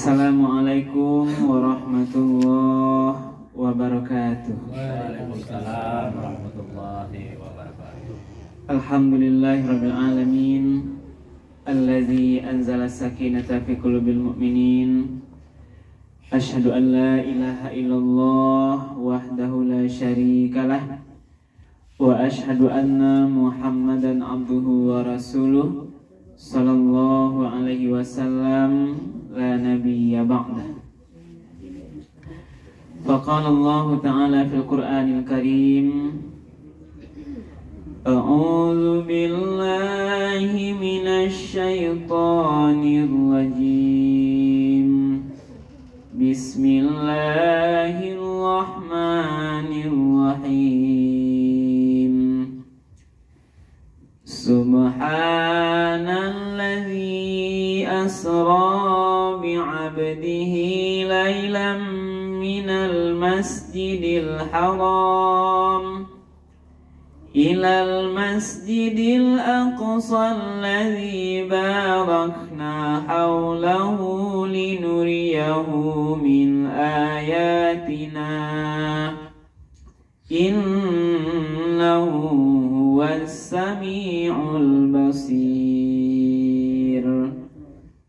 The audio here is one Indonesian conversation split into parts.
Assalamualaikum warahmatullahi wabarakatuh. Waalaikumsalam warahmatullahi wabarakatuh. Alhamdulillahirabbil alamin allazi anzala sakinata fi qulubil mu'minin. Asyhadu an la ilaha illallah wahdahu la syarikalah wa asyhadu anna Muhammadan abduhu wa rasuluh sallallahu alaihi wasallam la nabiyya ba'dah. Faqala Allah ta'ala fil Qur'anil Karim, A'udzu billahi minasy syaithanir rajim. Bismillahirrahmanirrahim. Subhanalladzi asra bi'abdihi lailan minal masjidil haram ilal masjidil aqsa alladzi barakna haulahu linuriyahu min ayatina innahu huwas sami'ul basir.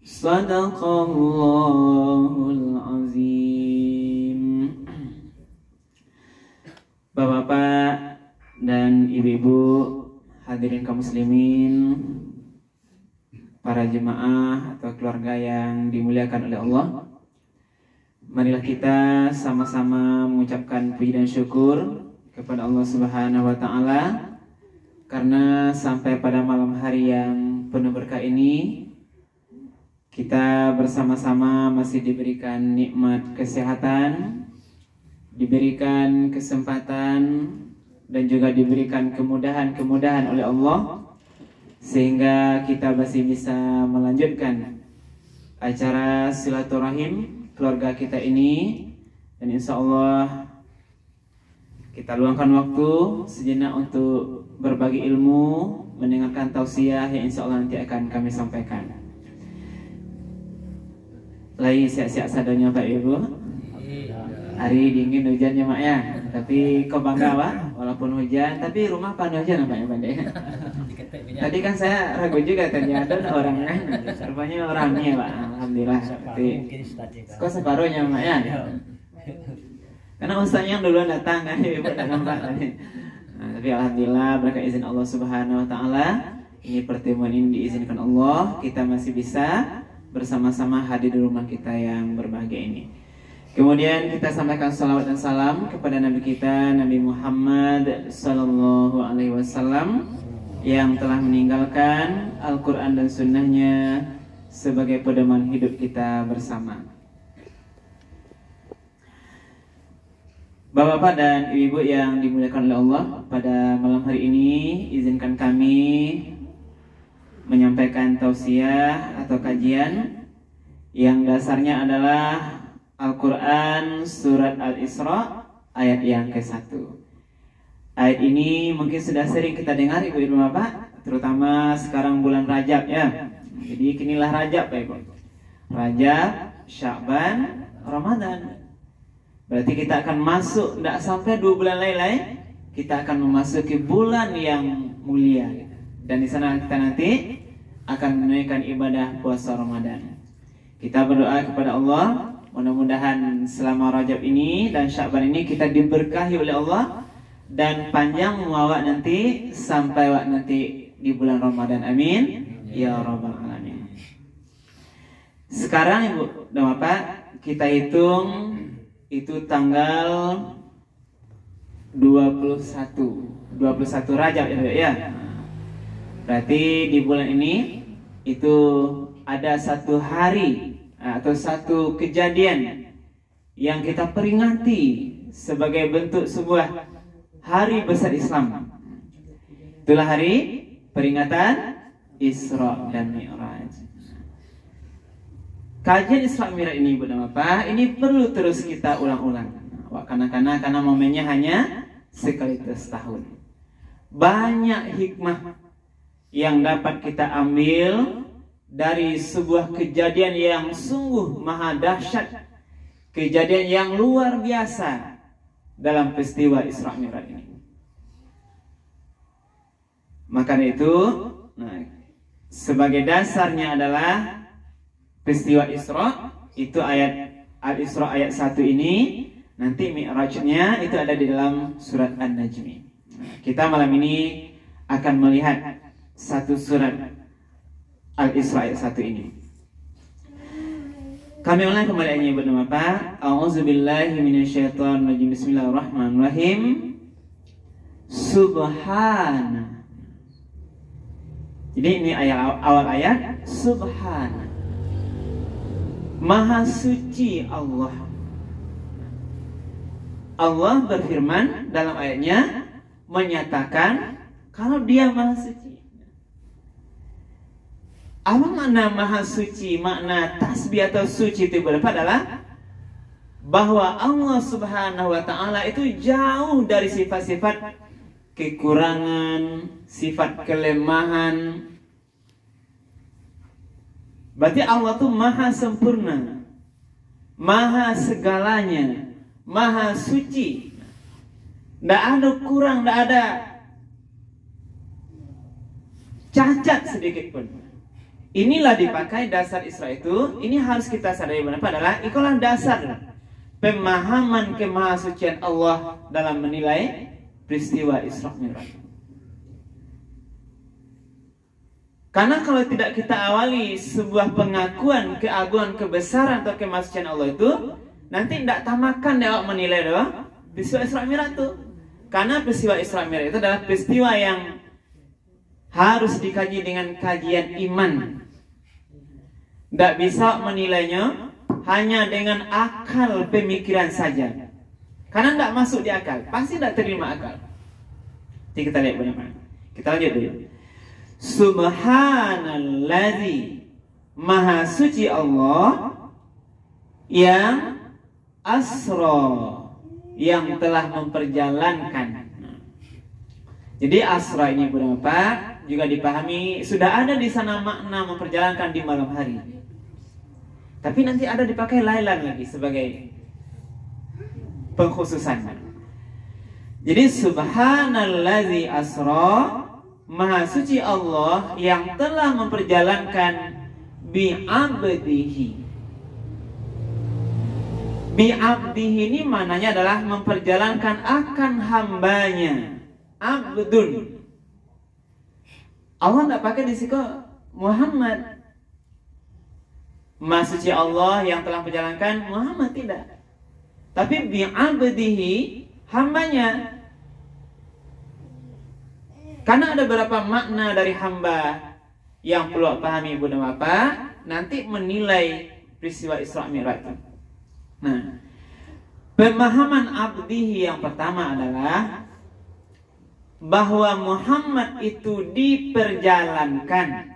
Sadaqallahul azim. Bapak-bapak dan ibu-ibu, hadirin kaum muslimin, para jemaah atau keluarga yang dimuliakan oleh Allah, marilah kita sama-sama mengucapkan puji dan syukur kepada Allah Subhanahu wa taala karena sampai pada malam hari yang penuh berkah ini kita bersama-sama masih diberikan nikmat kesehatan, diberikan kesempatan dan juga diberikan kemudahan-kemudahan oleh Allah sehingga kita masih bisa melanjutkan acara silaturahim keluarga kita ini, dan insya Allah kita luangkan waktu sejenak untuk berbagi ilmu, mendengarkan tausiah yang insya Allah nanti akan kami sampaikan. Lagi siap-siap sadonya Pak Ibu. Hari dingin hujannya mak ya, tapi kok bangga Pak, walaupun hujan, tapi rumah panas hujan Pak ya Pandai. Tadi kan saya ragu juga ternyata ada orangnya, rupanya orangnya Pak, alhamdulillah. Tapi kok separuhnya mak ya? Karena ustaznya yang duluan datang kan, ibu datang Pak tadi. Nah, tapi alhamdulillah berkat izin Allah Subhanahu Wa Taala, ini pertemuan ini diizinkan Allah, kita masih bisa bersama-sama hadir di rumah kita yang berbahagia ini. Kemudian kita sampaikan salawat dan salam kepada Nabi kita, Nabi Muhammad Sallallahu Alaihi Wasallam, yang telah meninggalkan Al-Quran dan Sunnahnya sebagai pedoman hidup kita bersama. Bapak-bapak dan ibu-ibu yang dimuliakan oleh Allah, pada malam hari ini izinkan kami menyampaikan tausiah atau kajian yang dasarnya adalah Al-Quran Surat Al-Isra ayat yang ke-1. Ayat ini mungkin sudah sering kita dengar ibu-ibu bapak, terutama sekarang bulan Rajab ya. Jadi kinilah Rajab ya Ibu. Rajab, Sya'ban, Ramadan. Berarti kita akan masuk, tidak sampai 2 bulan lain-lain, kita akan memasuki bulan yang mulia. Dan di sana kita nanti akan menunaikan ibadah puasa Ramadan. Kita berdoa kepada Allah, mudah-mudahan selama Rajab ini dan Sya'ban ini kita diberkahi oleh Allah dan panjang wawak nanti sampai wak nanti di bulan Ramadan. Amin ya rabbal alamin. Sekarang Ibu dan Bapak, kita hitung itu tanggal 21 Rajab ya. Berarti di bulan ini itu ada satu hari atau satu kejadian yang kita peringati sebagai bentuk sebuah hari besar Islam. Itulah hari peringatan Isra dan Mi'raj. Kajian Isra Mi'raj ini Ibu dan Bapak, ini perlu terus kita ulang-ulang. Karena momennya hanya sekali setahun. Banyak hikmah yang dapat kita ambil dari sebuah kejadian yang sungguh maha dahsyat, kejadian yang luar biasa dalam peristiwa Isra Mi'raj ini. Maka itu, sebagai dasarnya adalah peristiwa Isra, itu ayat Al-Isra ayat 1 ini, nanti Mi'rajnya itu ada di dalam surat An-Najmi. Kita malam ini akan melihat satu surat Al-Isra ayat 1 ini. Kami ulang kembali ayatnya Ibu dan Bapak. A'udzubillahi minasyaitonirrajim. Bismillahirrahmanirrahim. Subhana. Jadi ini awal ayat. Subhana. Maha suci Allah. Allah berfirman dalam ayatnya menyatakan kalau Dia maha suci. Apa makna maha suci? Makna tasbih atau suci itu adalah bahwa Allah Subhanahu wa ta'ala itu jauh dari sifat-sifat kekurangan, sifat kelemahan. Berarti Allah itu maha sempurna, maha segalanya, maha suci. Tidak ada kurang, tidak ada cacat sedikit pun. Inilah dipakai dasar Isra itu. Ini harus kita sadari benar adalah itulah dasar pemahaman kemahasucian Allah dalam menilai peristiwa Isra Mi'raj. Karena kalau tidak kita awali sebuah pengakuan keagungan, kebesaran atau kemahasucian Allah itu, nanti tidak tamakan dia menilai doa peristiwa Isra Mi'raj itu. Karena peristiwa Isra Mi'raj itu adalah peristiwa yang harus dikaji dengan kajian iman. Tidak bisa menilainya hanya dengan akal pemikiran saja. Karena tidak masuk di akal, pasti tidak terima akal. Jadi kita lihat bagaimana. Kita lanjut dulu. Subhanallazi, maha suci Allah yang asra, yang telah memperjalankan. Jadi asra ini Bapak juga dipahami sudah ada di sana makna memperjalankan di malam hari. Tapi nanti ada dipakai lailan lagi sebagai pengkhususan. Jadi subhanallazi asra, maha suci Allah yang telah memperjalankan bi'abdihi. Bi'abdihi ini maknanya adalah memperjalankan akan hambanya. Abdun. Allah tidak pakai di situ Muhammad. Maha suci Allah yang telah menjalankan Muhammad, tidak. Tapi bi'abdihi, hambanya. Karena ada beberapa makna dari hamba yang perlu pahami Ibu dan Bapak nanti menilai peristiwa Isra Mi'raj. Nah, pemahaman abdihi yang pertama adalah bahwa Muhammad itu diperjalankan,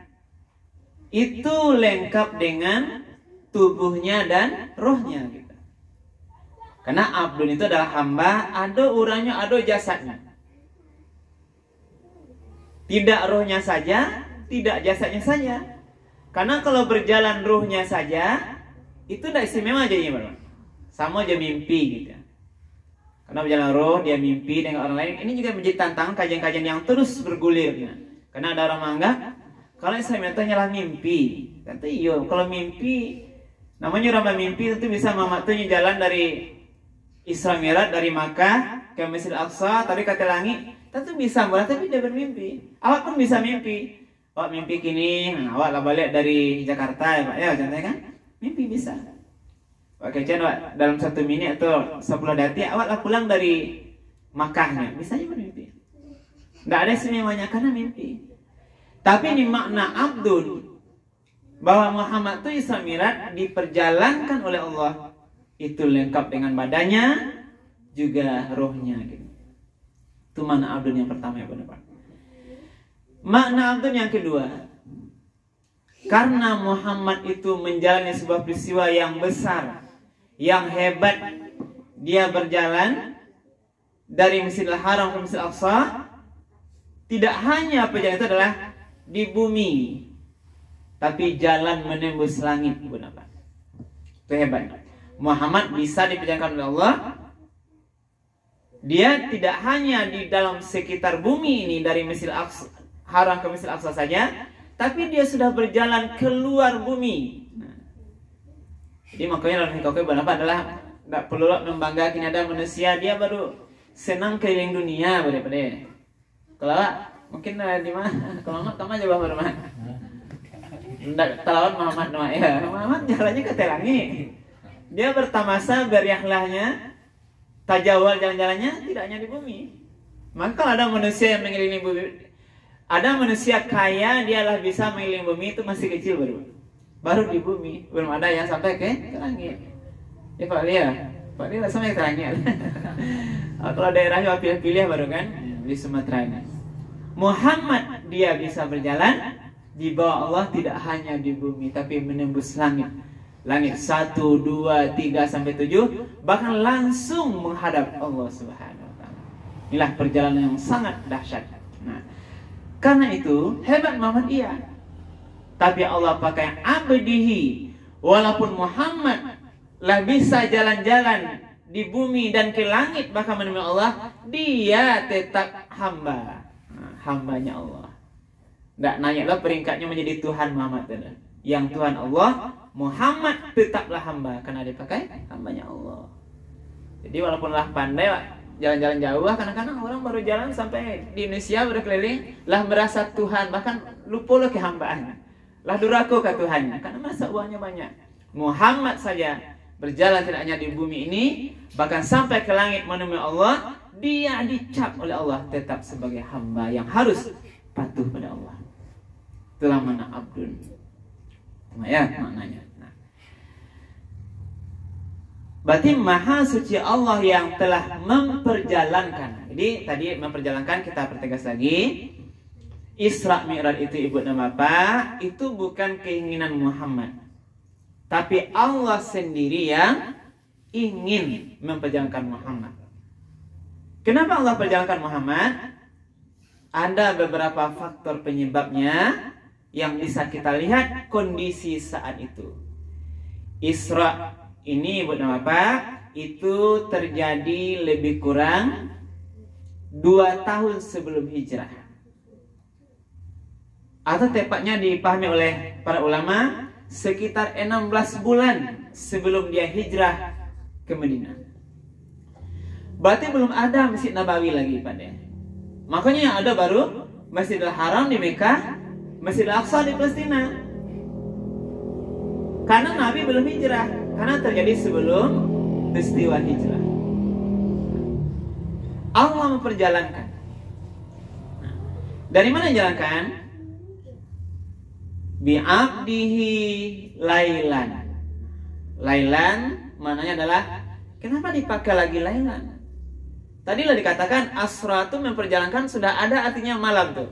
itu lengkap dengan tubuhnya dan rohnya gitu. Karena abdun itu adalah hamba, ada urangnya, ada jasadnya. Tidak rohnya saja, tidak jasadnya saja. Karena kalau berjalan rohnya saja, itu tidak istimewa aja ya, sama aja mimpi gitu. Karena berjalan roh, dia mimpi dengan orang lain. Ini juga menjadi tantangan kajian-kajian yang terus bergulir. Karena ada orang menganggap kalau Isra Mi'raj hanyalah mimpi. Tentu iya, kalau mimpi namanya orang mimpi tentu bisa mematuhi jalan dari Isra Mi'raj dari Makkah ke Masjidil Aqsa, tapi kata langit, tentu bisa berarti tapi dia bermimpi. Awak pun bisa mimpi. Awak mimpi kini, awak lah balik dari Jakarta ya Pak ya, contohnya kan? Mimpi bisa. Pak Kecian dalam 1 menit atau 10 detik awak lah pulang dari Makkahnya, bisa aja bermimpi. Tidak ada istimewanya karena mimpi. Tapi ini makna abdun, bahwa Muhammad itu Isra Mi'raj diperjalankan oleh Allah, itu lengkap dengan badannya juga rohnya gitu. Itu makna abdun yang pertama ya benar. Makna abdun yang kedua, karena Muhammad itu menjalani sebuah peristiwa yang besar, yang hebat. Dia berjalan dari Masjidil Haram ke Masjidil Aqsa. Tidak hanya perjalanan itu adalah di bumi, tapi jalan menembus langit, Ibu Bapak. Itu hebat. Muhammad bisa diperjalankan oleh Allah. Dia tidak hanya di dalam sekitar bumi ini dari Masjidil Aqsa, Haram ke Masjidil Aqsa saja, tapi dia sudah berjalan keluar bumi. Jadi makanya dalam hikmah Ibu Bapak adalah tidak perlu membanggakan ada manusia dia baru senang keliling dunia pada. Kalau mungkin di mana? Kalau Muhammad kamu aja baru mah. Tidak telawat Muhammad nama ya. Muhammad jalannya ke Telangi. Dia bertamasa beriahlahnya, tajawal jalan-jalannya tidak hanya di bumi. Maka kalau ada manusia yang mengelilingi bumi, ada manusia kaya dialah bisa mengelilingi bumi itu masih kecil baru di bumi, belum ada yang sampai ke langit. Ya Pak Lia sampai ke langit. Kalau daerahnya pilih-pilih baru kan di Sumatera ini. Muhammad dia bisa berjalan di bawah Allah tidak hanya di bumi tapi menembus langit. Langit 1, 2, 3 sampai 7 bahkan langsung menghadap Allah Subhanahu wa taala. Inilah perjalanan yang sangat dahsyat. Nah, karena itu hebat Muhammad iya. Tapi Allah pakai abdihi. Walaupun Muhammad lah bisa jalan-jalan di bumi dan ke langit bahkan menemui Allah, dia tetap hamba. Nah, hambanya Allah. Tidak naiklah peringkatnya menjadi Tuhan Muhammad. Yang Tuhan Allah, Muhammad tetaplah hamba karena dipakai hambanya Allah. Jadi walaupun lah pandai jalan-jalan jauh, kadang-kadang orang baru jalan sampai di Indonesia baru keliling lah merasa Tuhan, bahkan lupa lo kehambaan, lah durako ke Tuhan karena merasa uangnya banyak. Muhammad saja berjalan tidak hanya di bumi ini, bahkan sampai ke langit menemui Allah, dia dicap oleh Allah tetap sebagai hamba yang harus patuh pada Allah. Itulah mana abdun. Ya maknanya. Nah. Berarti maha suci Allah yang telah memperjalankan. Jadi tadi memperjalankan kita pertegas lagi. Isra Mi'raj itu Ibu dan Bapak itu bukan keinginan Muhammad, tapi Allah sendiri yang ingin memperjalankan Muhammad. Kenapa Allah perjalankan Muhammad? Ada beberapa faktor penyebabnya yang bisa kita lihat kondisi saat itu. Isra ini Ibu dan Bapak itu terjadi lebih kurang 2 tahun sebelum hijrah. Atau tepatnya dipahami oleh para ulama sekitar 16 bulan sebelum dia hijrah ke Madinah. Berarti belum ada Masjid Nabawi lagi pada. Makanya yang ada baru Masjidil Haram di Mekah, Masjid Al-Aqsa di Palestina. Karena Nabi belum hijrah, karena terjadi sebelum peristiwa hijrah. Allah memperjalankan. Dari mana jalankan? Bi'abdihi lailan. Lailan maknanya adalah kenapa dipakai lagi lailan? Tadi lah dikatakan asra itu memperjalankan sudah ada artinya malam tuh.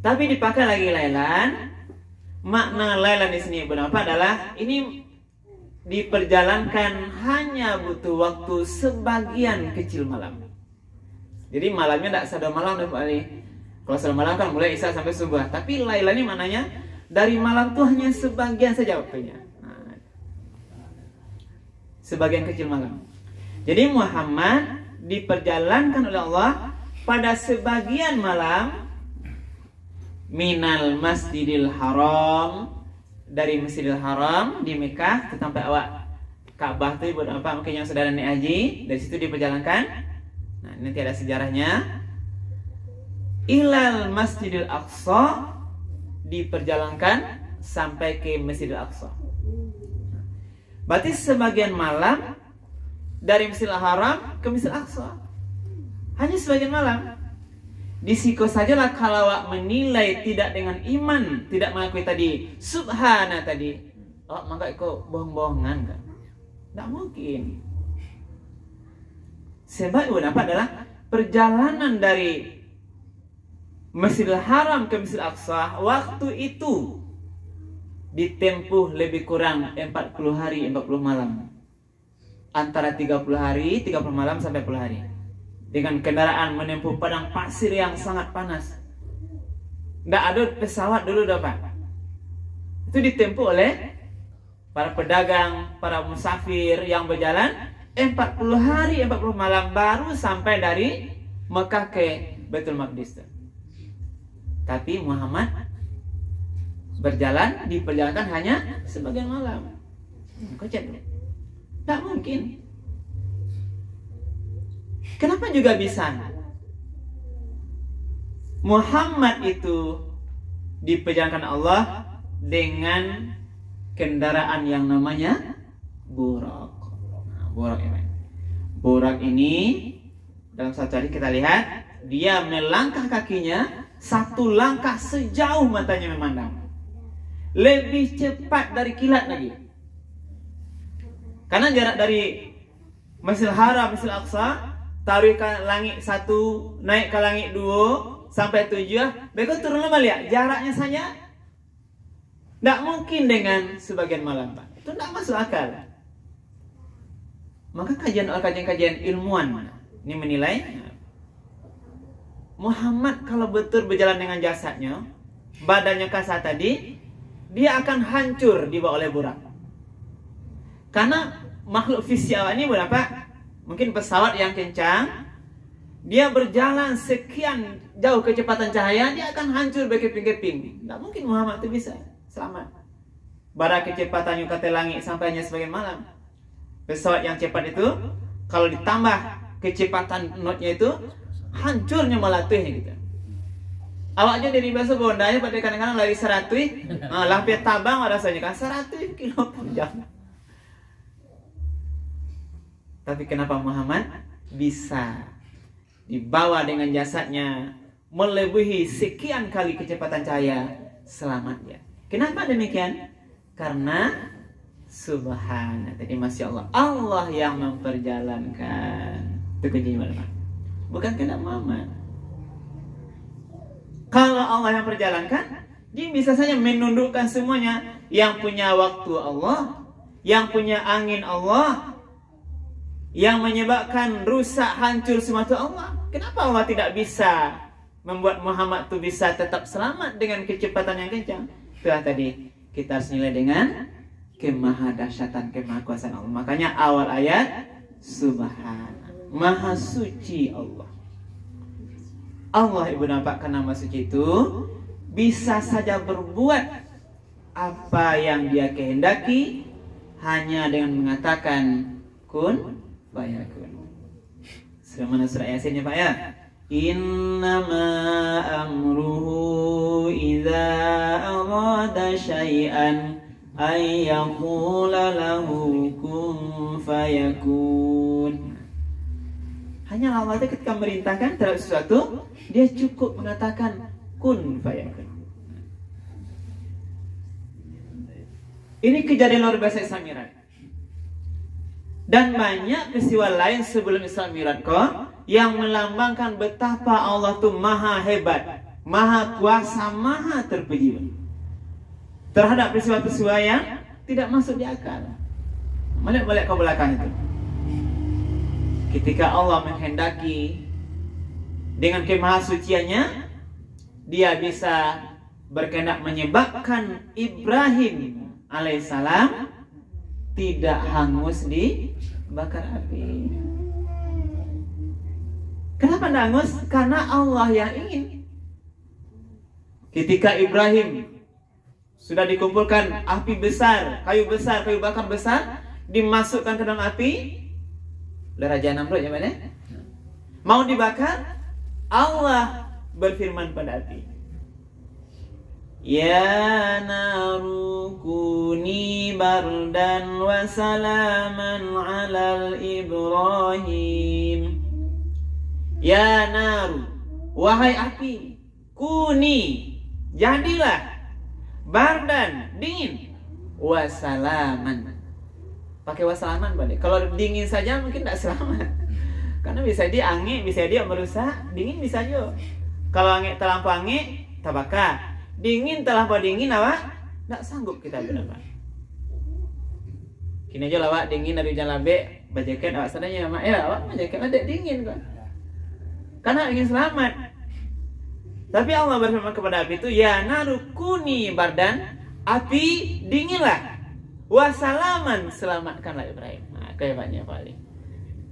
Tapi dipakai lagi lailan. Makna lailan di sini benar apa adalah ini diperjalankan hanya butuh waktu sebagian kecil malam. Jadi malamnya tidak sadar malam Pak Ali. Kalau sadar malam kan mulai isya sampai subuh. Tapi lailan ini maknanya dari malam tuh hanya sebagian saja waktunya. Nah, sebagian kecil malam. Jadi Muhammad diperjalankan oleh Allah pada sebagian malam minal Masjidil Haram, dari Masjidil Haram di Mekah sampai awak Ka'bah itu Ibu apa mungkin yang saudara naik haji dari situ diperjalankan. Nah, nanti ada sejarahnya. Ilal Masjidil Aqsa diperjalankan sampai ke Masjidil Aqsa. Berarti sebagian malam dari Masjidil Haram ke Masjidil Aqsa. Hanya sebagian malam. Disiko sajalah kalau menilai tidak dengan iman, tidak mengakui tadi subhana tadi. Oh, maka itu bohong-bohongan kan? Tidak mungkin. Sebab itu apa adalah perjalanan dari Masjidil Haram ke Masjidil Aqsa waktu itu ditempuh lebih kurang 40 hari 40 malam. Antara 30 hari 30 malam sampai 40 hari. Dengan kendaraan menempuh padang pasir yang sangat panas. Tidak ada pesawat dulu dah Pak. itu ditempuh oleh para pedagang, para musafir yang berjalan 40 hari 40 malam baru sampai dari Mekah ke Baitul Maqdis. Tapi Muhammad berjalan, diperjalankan hanya sebagian malam. Kocak. Tak mungkin. Kenapa juga bisa? Muhammad itu diperjalankan Allah dengan kendaraan yang namanya burak. Nah, burak ini. Burak ini dalam satu hari kita lihat dia melangkah kakinya satu langkah sejauh matanya memandang. Lebih cepat dari kilat lagi. Karena jarak dari Masjidil Haram, Masjidil Aqsa, taruh ke langit 1, naik ke langit 2 sampai 7, mereka turun balik. Jaraknya saja tidak mungkin dengan sebagian malam, Pak. Itu tidak masuk akal. Maka kajian ilmuwan ini menilai Muhammad kalau betul berjalan dengan jasadnya, badannya kasar tadi, dia akan hancur dibawa oleh burak. Karena makhluk fisial ini berapa? Mungkin pesawat yang kencang, dia berjalan sekian jauh kecepatan cahaya, dia akan hancur berkeping-keping. Tidak mungkin Muhammad itu bisa selamat. Bara kecepatannya kata langit sampainya sebagian malam. Pesawat yang cepat itu, kalau ditambah kecepatan notnya itu, hancurnya melatihnya gitu. Awaknya dari bahasa bondanya pada kadang-kadang lari 100, lampir tabang rasanya kan 100 kilo per jam. Tapi kenapa Muhammad bisa dibawa dengan jasadnya melebihi sekian kali kecepatan cahaya selamatnya? Kenapa demikian? Karena subhana, tadi masya Allah, Allah yang memperjalankan. Itu kuncinya, bukan kena Muhammad. Kalau Allah yang perjalankan, dia bisa saja menundukkan semuanya. Yang punya waktu Allah, yang punya angin Allah, yang menyebabkan rusak hancur semua itu Allah. Kenapa Allah tidak bisa membuat Muhammad itu bisa tetap selamat dengan kecepatan yang kencang? Itulah tadi kita harus nilai dengan kemahadahsyatan, kemahakuasaan Allah. Makanya awal ayat subhana, maha suci Allah. Allah ibu nampakkan nama suci itu bisa saja berbuat apa yang dia kehendaki hanya dengan mengatakan kun fayakun. Sebagaimana surah Yasin Pak ya. Innama amruhu idza arada syai'an ay yaqula lahu kun fayakun. Hanya Allah itu ketika merintahkan terhadap sesuatu, dia cukup mengatakan kun fayakun. Ini kejadian luar biasa Isra Mi'raj. Dan banyak peristiwa lain sebelum Isra Mi'raj yang melambangkan betapa Allah itu maha hebat, maha kuasa, maha terpuji terhadap peristiwa-peristiwa yang tidak masuk di akal. Balik ke belakang itu. Ketika Allah menghendaki dengan kemahasuciannya, dia bisa berkehendak menyebabkan Ibrahim alaihissalam tidak hangus dibakar api. Kenapa tidak hangus? Karena Allah yang ingin. Ketika Ibrahim sudah dikumpulkan api besar, kayu bakar besar, dimasukkan ke dalam api, Raja Namrud yang mana? Mau dibakar, Allah berfirman pada api, ya naru kuni bardan wa salaman alal Ibrahim. Ya naru, wahai api, kuni, jadilah, bardan, dingin, wa salaman. Pakai wasalaman balik. Kalau dingin saja mungkin tidak selamat. Karena bisa dia angin, bisa dia merusak. Dingin bisa juga. Kalau angin terlampau angin, terbakar. Dingin terlampau dingin, awak tidak sanggup kita benar. Kini aja awak dingin dari hujan labek, bajakan awak sadanya mak ya awak bajakan ada dingin kok. Karena ingin selamat. Tapi Allah berfirman kepada api itu, ya narukuni bardan, api dinginlah. Wasalaman, selamatkanlah Ibrahim. Nah, kehebatnya paling.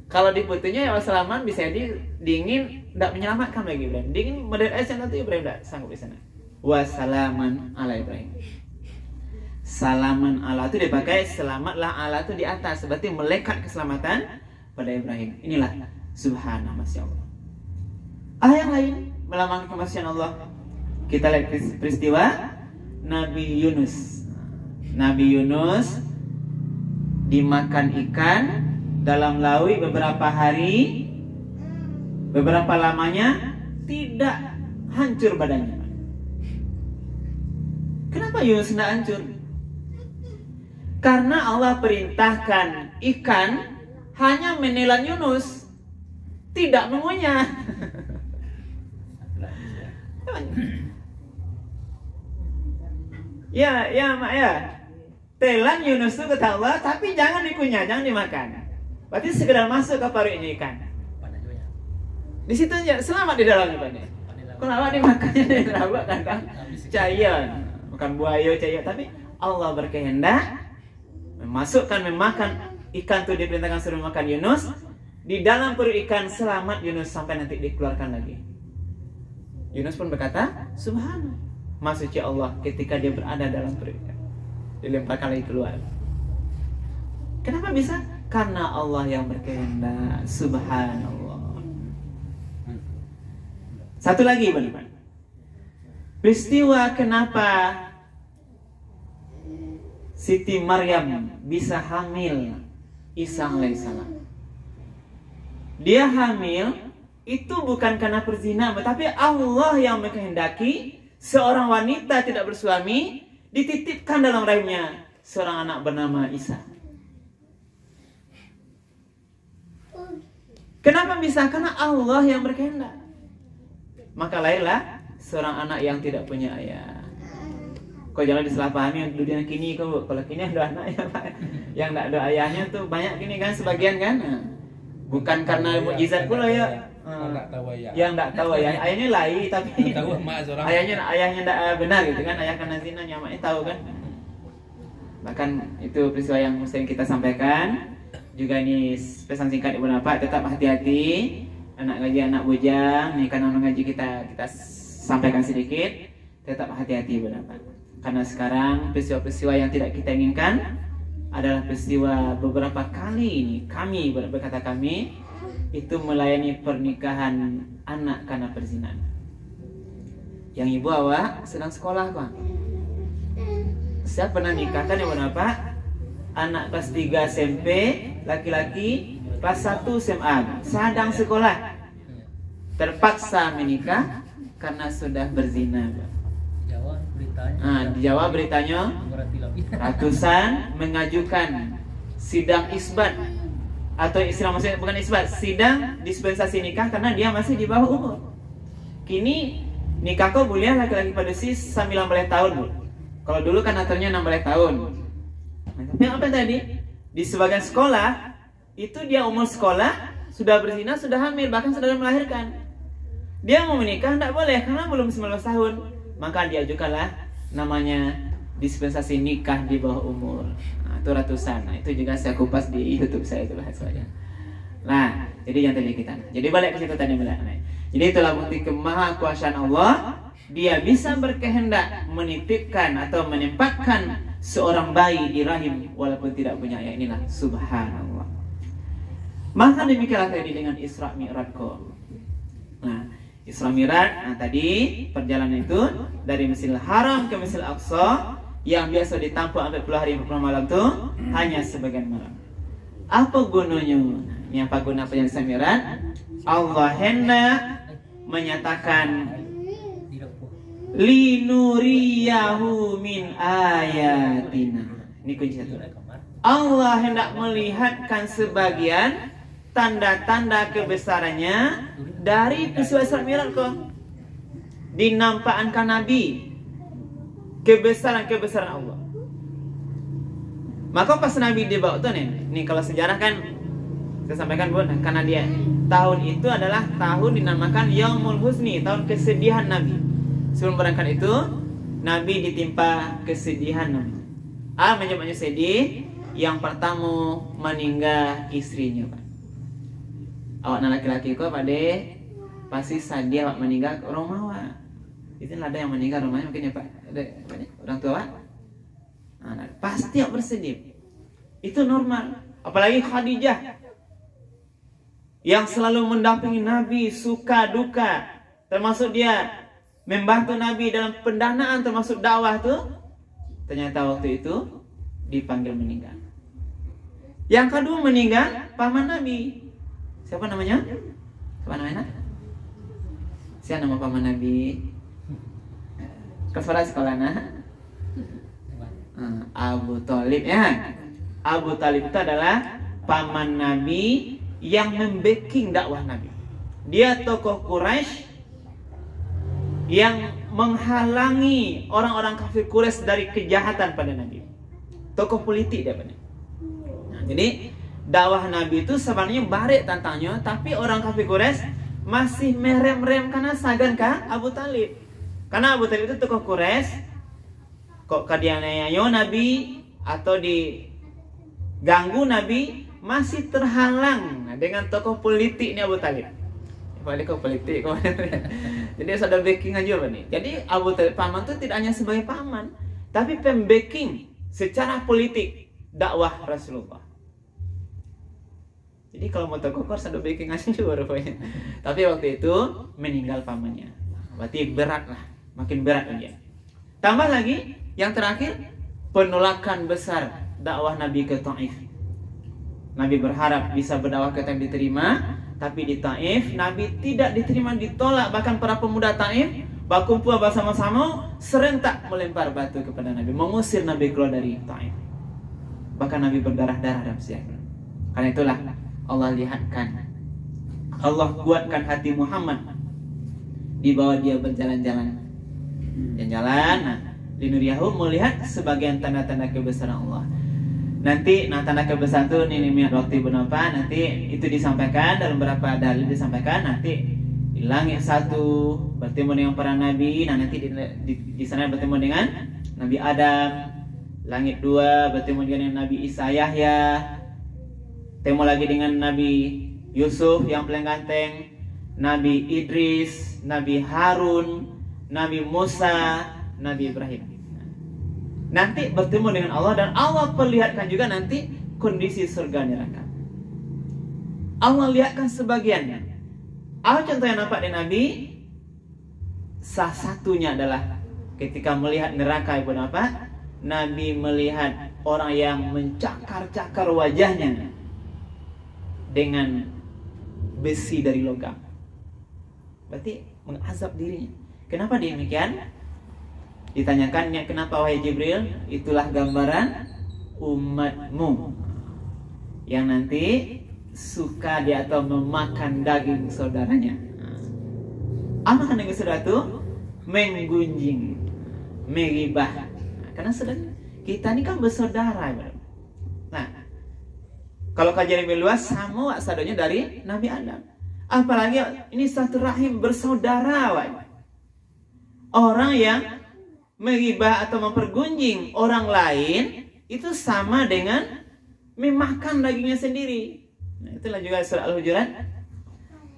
Kalau di putunya ya wasalaman bisa jadi dingin, tidak menyelamatkan lagi Ibrahim. Dingin model es yang nanti Ibrahim tidak sanggup di sana. Wasalaman ala Ibrahim. Salaman ala itu dipakai, selamatlah ala itu di atas, berarti melekat keselamatan pada Ibrahim. Inilah subhanallah, masya Allah. Ayat yang lain melambangkan kemasyian Allah. Kita lihat peristiwa Nabi Yunus. Nabi Yunus dimakan ikan dalam laut beberapa hari, beberapa lamanya tidak hancur badannya. Kenapa Yunus tidak hancur? Karena Allah perintahkan ikan hanya menelan Yunus, tidak mengunyah. Ya, mak ya. Telan Yunus itu kata Allah, tapi jangan dikunyah, jangan dimakan. Berarti sekedar masuk ke perutnya ikan. Di situ aja selamat di dalamnya Pak. Kenapa dimakannya dari rawa kadang cair, bukan buaya cair, tapi Allah berkehendak memasukkan memakan ikan itu, diperintahkan suruh makan Yunus. Di dalam perut ikan selamat Yunus sampai nanti dikeluarkan lagi. Yunus pun berkata, Subhanallah, Maha Suci Allah ketika dia berada dalam perut ikan, dilemparkan lagi keluar. Kenapa bisa? Karena Allah yang berkehendak. Subhanallah. Satu lagi teman-teman, peristiwa kenapa Siti Maryam bisa hamil Isa alaihissalam. Dia hamil itu bukan karena perzinahan, tapi Allah yang mengkehendaki seorang wanita tidak bersuami dititipkan dalam rahimnya seorang anak bernama Isa. Kenapa bisa? Karena Allah yang berkehendak. Maka lahirlah seorang anak yang tidak punya ayah. Kau jangan disalahpahami dunia kini kau. Kalau kini ada anak yang tidak ada ayahnya tuh banyak kini kan, sebagian kan. Bukan karena mukjizat pula ya. Yang tidak tahu ayah, ayahnya lain tapi ayahnya tidak benar gitu kan, ayah kena zina nyamaknya tahu kan. Bahkan itu peristiwa yang sering kita sampaikan. Juga ini pesan singkat Ibu Bapak, tetap hati-hati anak ngaji anak bujang. Nih kan anak ngaji kita sampaikan sedikit, tetap hati-hati Ibu Bapak. Karena sekarang peristiwa-peristiwa yang tidak kita inginkan adalah peristiwa beberapa kali ini kami berkata kami itu melayani pernikahan anak karena perzinahan. Yang ibu awak sedang sekolah kan? Saya pernah nikahkan Ibu Bapak anak kelas 3 SMP, laki-laki kelas 1 SMA, sedang sekolah. Terpaksa menikah karena sudah berzina. Di Jawa beritanya ratusan mengajukan sidang isbat, atau istilah maksudnya bukan isbat, sidang dispensasi nikah karena dia masih di bawah umur. Kini nikah kau boleh laki-laki pada usia 19 tahun Bu. Kalau dulu kan aturannya 16 tahun. Tapi apa tadi? Di sebagian sekolah itu dia umur sekolah sudah berzina, sudah hamil, bahkan sudah melahirkan. Dia mau menikah tidak boleh karena belum 19 tahun. Maka diajukanlah namanya dispensasi nikah di bawah umur. Nah, itu ratusan. Nah, itu juga saya kupas di YouTube saya itu bahasanya. Nah, jadi yang tadi kita. Jadi balik ke situ tadi balik. Jadi itulah bukti kemahakuasaan Allah. Dia bisa berkehendak menitipkan atau menempatkan seorang bayi di rahim walaupun tidak punya ayah. Inilah subhanallah. Maka demikianlah tadi dengan Isra Mi'rajku. Nah, Isra Mi'raj, nah tadi perjalanan itu dari Masjidil Haram ke Masjidil Aqsa yang biasa ditampung sampai 10 hari 40 malam itu hanya sebagian malam. Apa gunanya? Ini apa guna perjalanan Isra Mi'raj? Allah hendak menyatakan linuriyahu min ayatina. Ini kunci satu. Allah hendak melihatkan sebagian tanda-tanda kebesarannya dari peristiwa Isra Mi'raj kok. Dinampakkan Nabi kebesaran Allah. Maka pas Nabi dibawa tuh nih kalau sejarah kan saya sampaikan Bu, karena dia tahun itu adalah tahun dinamakan Yaumul Husni, tahun kesedihan Nabi. Sebelum berangkat itu Nabi ditimpa kesedihan namanya. Menyebabnya sedih. Yang pertama meninggal istrinya, Pak. Awak laki-laki kok pada pasti sadia awak meninggal orang mawa. Itu ada yang meninggal rumahnya mungkin ya Pak. Ada orang tua. Nah, pasti awak bersedih. Itu normal. Apalagi Khadijah yang selalu mendampingi Nabi suka duka, termasuk dia membantu Nabi dalam pendanaan termasuk dakwah tuh. Ternyata waktu itu dipanggil meninggal. Yang kedua meninggal paman Nabi. Siapa namanya? Siapa namanya? Siapa nama paman Nabi? Kepala sekolahnya Abu Thalib ya. Abu Thalib itu adalah paman Nabi yang membacking dakwah Nabi. Dia tokoh Quraisy yang menghalangi orang-orang kafir Quraisy dari kejahatan pada Nabi. Tokoh politik dia benar. Nah, jadi dakwah Nabi itu sebenarnya barik tantangnya, tapi orang kafir Quraisy masih merem-rem karena sagan kah Abu Thalib. Karena Abu Thalib itu tokoh Quraisy, kok kadiananya Nabi atau diganggu Nabi masih terhalang dengan tokoh politik ini Abu Thalib. Balik ke politik, jadi sudah backing aja nih. Jadi Abu Thalib paman itu tidak hanya sebagai paman, tapi pembacking secara politik dakwah Rasulullah. Jadi kalau mau tokoh sudah backing aja juga rupanya. Tapi waktu itu meninggal pamannya, berarti berat lah, makin berat dia. Tambah lagi yang terakhir penolakan besar dakwah Nabi ke Taif. Nabi berharap bisa berdakwah ke Taif diterima. Tapi di Taif, Nabi tidak diterima, ditolak. Bahkan para pemuda Taif berkumpul bersama-sama serentak melempar batu kepada Nabi, mengusir Nabi keluar dari Taif. Bahkan Nabi berdarah-darah dalam sejarah. Karena itulah Allah lihatkan, Allah kuatkan hati Muhammad di bawah dia berjalan-jalan. Jalan-jalan, linuriyahu melihat sebagian tanda-tanda kebesaran Allah. Nanti tanda kebesaran itu ini waktu berapa nanti itu disampaikan dalam beberapa dalil disampaikan nanti di langit 1 bertemu dengan para nabi, nanti di sana bertemu dengan Nabi Adam, langit 2 bertemu dengan Nabi Isa Yahya, bertemu lagi dengan Nabi Yusuf yang paling ganteng, Nabi Idris, Nabi Harun, Nabi Musa, Nabi Ibrahim. Nanti bertemu dengan Allah dan Allah perlihatkan juga nanti kondisi surga neraka. Allah lihatkan sebagiannya. Apa contoh yang nampak di Nabi? Salah satunya adalah ketika melihat neraka ibu apa? Nabi melihat orang yang mencakar-cakar wajahnya dengan besi dari logam. Berarti mengazab dirinya. Kenapa demikian? Ditanyakannya, kenapa wahai Jibril? Itulah gambaran umatmu yang nanti suka dia atau memakan daging saudaranya. Apa kan daging saudara itu? Menggunjing, meribah. Karena kita ini kan bersaudara. Nah, kalau kajian lebih luas, sama saudaranya dari Nabi Adam. Apalagi ini satu rahim bersaudara. Orang yang meribah atau mempergunjing orang lain itu sama dengan memakan dagingnya sendiri. Nah, itulah juga surah Al-Hujurat.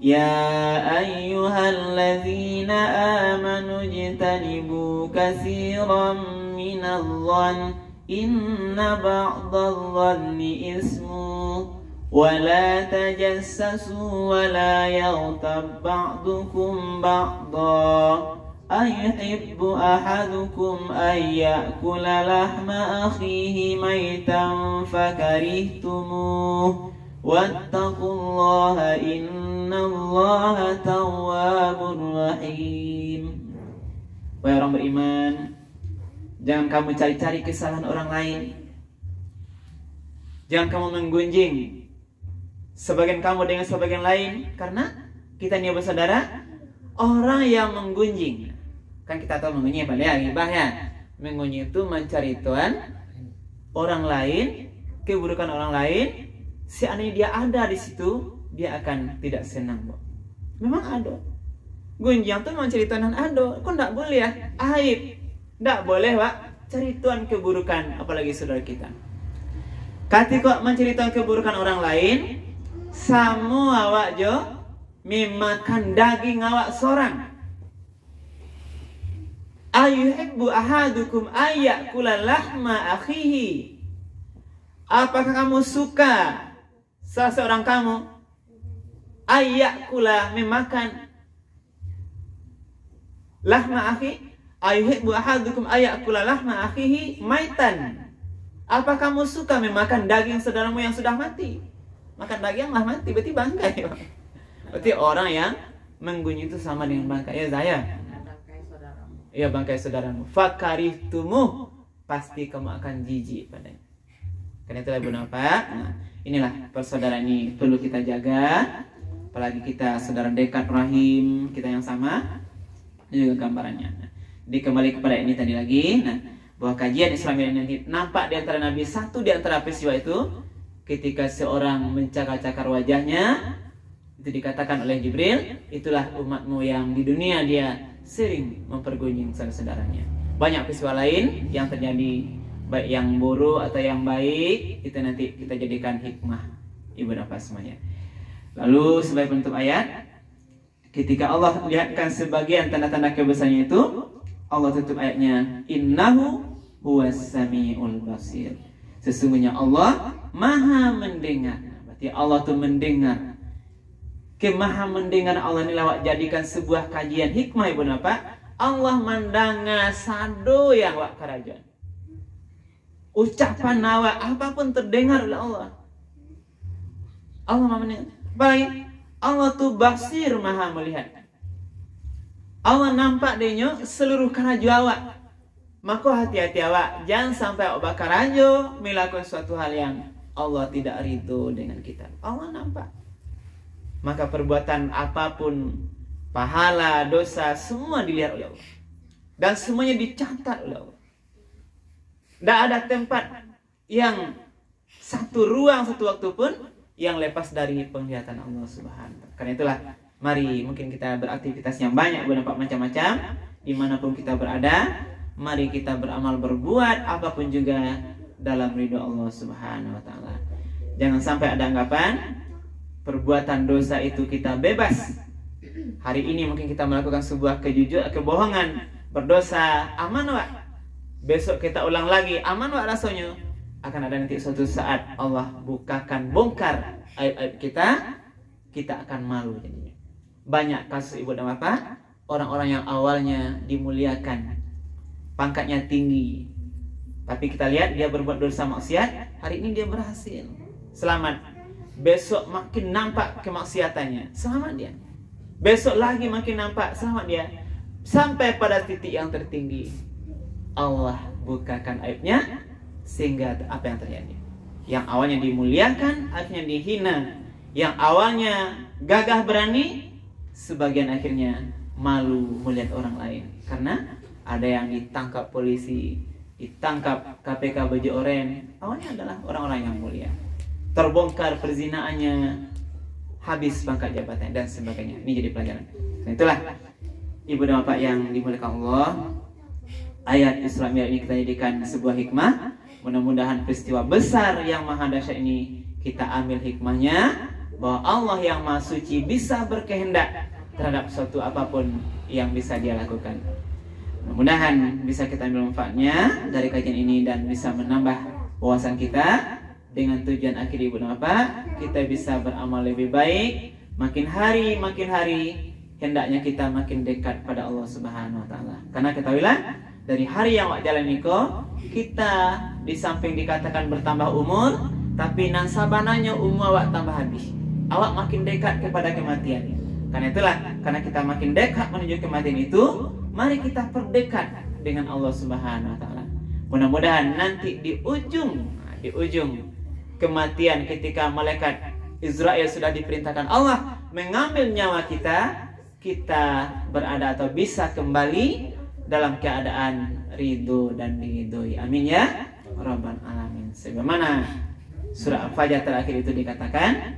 Ya ayyuhalladzina amanu jtanibu katsiran minadh-dhann inna ba'dadh-dhanni ismu wa la tajassasu wa la yaghtab ba'dukum ba'dha ayuhibbu ahadukum ayyakula lahma akhihi maitan fakarihtumuh wattaqullaha innallaha tawwabur rahim. Wahai orang beriman, jangan kamu cari-cari kesalahan orang lain. Jangan kamu menggunjing sebagian kamu dengan sebagian lain, karena kita ini bersaudara. Orang yang menggunjing, kan kita tahu menggunjing apa ya, ghibah ya. Menggunjing itu mencari tuan orang lain, keburukan orang lain. Seandainya dia ada di situ, dia akan tidak senang, Bo. Memang ada. Gunjing itu mencari tuan ada, kok tidak boleh ya? Aib. Tidak boleh Pak ceritakan keburukan apalagi saudara kita. Ketika menceritakan keburukan orang lain, semua awak jo memakan daging awak seorang. Ayuhibbu ahadukum ayyakula lahma akhihi. Apakah kamu suka salah seorang kamu ayyakula memakan lahma akhi? Ayuhibbu ahadukum ayyakula lahma akhihi maitan. Apa kamu suka memakan daging saudaramu yang sudah mati? Makan daging lah mati, berarti bangkai. Berarti orang yang menggunyi itu sama dengan bangkai. Ya saya. Iya bangkai saudaramu. Fakarihtumu, pasti kamu akan jijik padanya. Karena itulah Ibu Bapak. Nah, inilah persaudaraan ini perlu kita jaga. Apalagi kita saudara dekat rahim kita yang sama. Ini juga gambarannya. Nah, kembali kepada ini tadi lagi. Nah, bahwa kajian Islam ini nampak di antara Nabi satu di antara peristiwa itu ketika seorang mencakar-cakar wajahnya, itu dikatakan oleh Jibril, itulah umatmu yang di dunia dia sering mempergunjing saudara-saudaranya. Banyak peristiwa lain yang terjadi, baik yang buruk atau yang baik, itu nanti kita jadikan hikmah Ibu Bapak semuanya. Lalu sebagai penutup ayat, ketika Allah lihatkan sebagian tanda-tanda kebesarannya itu, Allah tutup ayatnya, innahu huwas samiul basir. Sesungguhnya Allah maha mendengar. Berarti Allah itu mendengar. Kemaha mendengar Allah ini lawak jadikan sebuah kajian hikmah Ibu Bapak. Allah mendengar sado yang wak kerajaan. Ucapan awak apapun terdengar oleh Allah. Allah maha mendengar. Baik, Allah tuh basir maha melihat. Allah nampak denyo seluruh kerajaan awak. Maka hati-hati awak, jangan sampai awak bakar aja melakukan suatu hal yang Allah tidak ridho dengan kita. Allah nampak. Maka perbuatan apapun, pahala, dosa, semua dilihat oleh Allah. Dan semuanya dicatat oleh Allah. Tidak ada tempat yang satu ruang, satu waktu pun yang lepas dari penglihatan Allah Subhanahu wa Ta'ala. Karena itulah, mari mungkin kita beraktivitas yang banyak, bernampak macam-macam, dimanapun kita berada. Mari kita beramal berbuat apapun juga dalam ridho Allah Subhanahu wa Ta'ala. Jangan sampai ada anggapan perbuatan dosa itu kita bebas. Hari ini mungkin kita melakukan sebuah kebohongan, berdosa, aman wak. Besok kita ulang lagi, aman wak rasanya. Akan ada nanti suatu saat Allah bongkar aib-aib kita akan malu jadinya. Banyak kasus Ibu dan Bapak, orang-orang yang awalnya dimuliakan, pangkatnya tinggi, tapi kita lihat dia berbuat dosa maksiat, hari ini dia berhasil, selamat. Besok makin nampak kemaksiatannya, selamat dia. Besok lagi makin nampak, selamat dia. Sampai pada titik yang tertinggi, Allah bukakan aibnya, sehingga apa yang terjadi? Yang awalnya dimuliakan, akhirnya dihina. Yang awalnya gagah berani, sebagian akhirnya malu melihat orang lain. Karena ada yang ditangkap polisi, ditangkap KPK baju oranye, awalnya adalah orang-orang yang mulia. Terbongkar perzinaannya, habis pangkat jabatan dan sebagainya. Ini jadi pelajaran. Nah, itulah Ibu dan Bapak yang dimuliakan Allah, ayat Islamiyah ini kita jadikan sebuah hikmah. Mudah-mudahan peristiwa besar yang maha dahsyat ini kita ambil hikmahnya, bahwa Allah yang maha suci bisa berkehendak terhadap suatu apapun yang bisa dia lakukan. Mudah-mudahan bisa kita ambil manfaatnya dari kajian ini dan bisa menambah wawasan kita. Dengan tujuan akhir Ibu dan Bapak, kita bisa beramal lebih baik. Makin hari hendaknya kita makin dekat pada Allah Subhanahu wa Ta'ala. Karena ketahuilah, dari hari yang awak jalan niko, kita di samping dikatakan bertambah umur, tapi nansabananya umur awak tambah habis. Awak makin dekat kepada kematian. Karena itulah, karena kita makin dekat menuju kematian itu, mari kita perdekat dengan Allah Subhanahu wa Ta'ala. Mudah-mudahan nanti di ujung kematian, ketika malaikat Israel sudah diperintahkan Allah mengambil nyawa kita berada atau bisa kembali dalam keadaan ridho dan diridhoi. Amin ya rabbal alamin. Sebagaimana surah Al-Fajr terakhir itu dikatakan,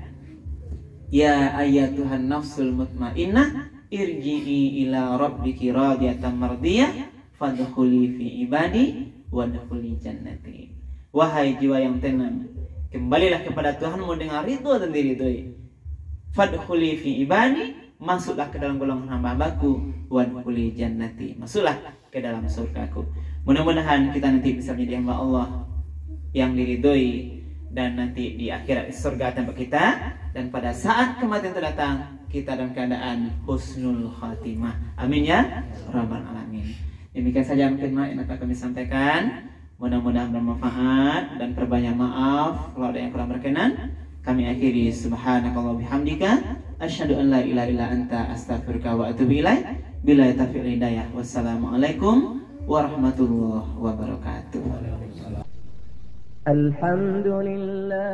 ya ayyatuhan nafsul mutmainnah irji'i ila rabbiki radiyatan mardiyah fadkhuli fi ibadi wadkhuli jannati. Wahai jiwa yang tenang, kembalilah kepada Tuhanmu dengan ridho dan diridhoi. Fadkhuli fi ibadi, masuklah ke dalam golongan hamba-hambaku, wadkhuli jannati, masuklah ke dalam surgaku. Mudah-mudahan kita nanti bisa menjadi hamba Allah yang diridhoi, dan nanti di akhirat surga tempat kita, dan pada saat kematian terdatang kita dalam keadaan husnul khatimah. Amin ya rabbal alamin. Demikian saja mungkin yang akan kami sampaikan. Mudah-mudahan bermanfaat dan perbanyak maaf kalau ada yang kurang berkenan. Kami akhiri subhanakallah bihamdika asyhadu an la ilaha illa anta astaghfiruka wa atubu ilaik. Billahi taufiq hidayah. Wassalamualaikum warahmatullahi wabarakatuh. Alhamdulillah.